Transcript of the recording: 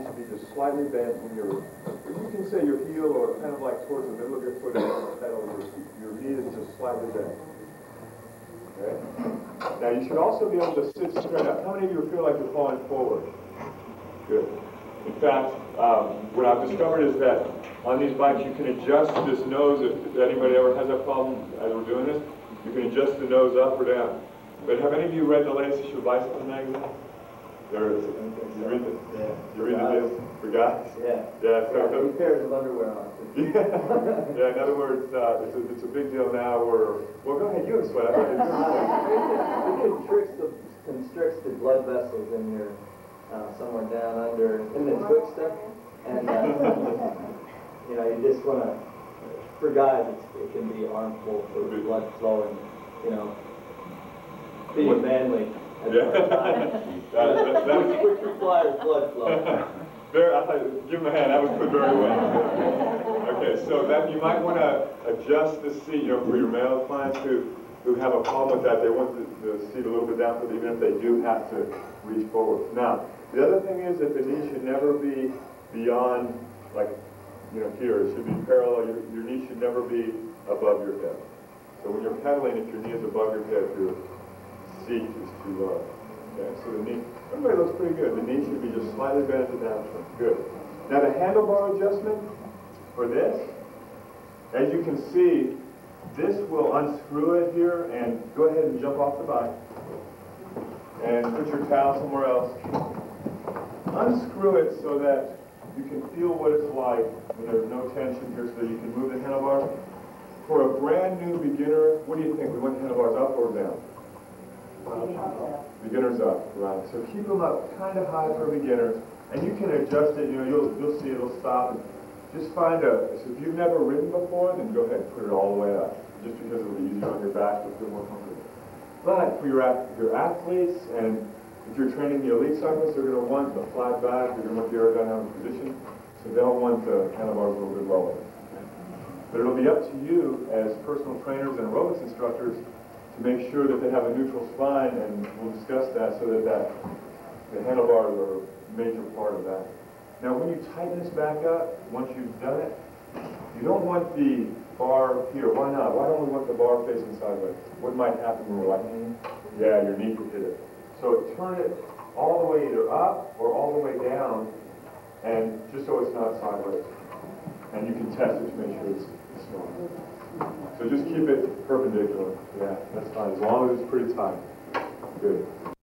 knee should be just slightly bent when you can say your heel or kind of like towards the middle of your foot and the pedal, your knee is just slightly bent. Okay? Now you should also be able to sit straight up. How many of you feel like you're falling forward? Good. In fact, what I've discovered is that on these bikes you can adjust this nose. If anybody ever has that problem as we're doing this, you can adjust the nose up or down. But have any of you read the latest issue of Bicycle magazine? There is. You read it? Yeah. You read the for guys? Yeah. Yeah. So two pairs of underwear on. Yeah. In other words, it's a big deal now. Where well, go ahead. You explain. It constricts the blood vessels in your somewhere down under in the twister, and you know, you just want to. For guys, it can be harmful for blood flowing. You know, being manly. Yeah. Which requires blood flow. I thought, give him a hand. That was put very well. Okay, so that you might want to adjust the seat. You know, for your male clients who have a problem with that, they want the seat a little bit down, for even if they do have to reach forward. Now, the other thing is that the knee should never be beyond, like, you know, here. It should be parallel. Your knee should never be above your head. So when you're pedaling, if your knee is above your head, your seat is too low. Okay, so the knee, everybody looks pretty good. The knee should be just slightly bent at the downturn. Good. Now the handlebar adjustment for this, as you can see, this will unscrew it here and go ahead and jump off the bike and put your towel somewhere else. Unscrew it so that you can feel what it's like when there's no tension here, so that you can move the handlebars. For a brand new beginner, what do you think? We want the handlebars up or down? Beginners up, right. So keep them up kind of high for a beginner, and you can adjust it. You know, you'll see it'll stop. And just find so if you've never ridden before, then go ahead and put it all the way up, just because it'll be easier on your back, you'll feel more comfortable. But for your athletes, and if you're training the elite cyclists, they're going to want the flat back, they're going to want the aerodynamic position, so they'll want the handlebars a little bit lower. But it'll be up to you as personal trainers and aerobics instructors to make sure that they have a neutral spine, and we'll discuss that so that the handlebars are a major part of that. Now when you tighten this back up, once you've done it, you don't want the bar here. Why not? Why don't we want the bar facing sideways? What might happen when we're like, yeah, your knee could hit it. So turn it all the way either up or all the way down, and just so it's not sideways. And you can test it to make sure it's strong. So just keep it perpendicular. Yeah, that's fine, as long as it's pretty tight. Good.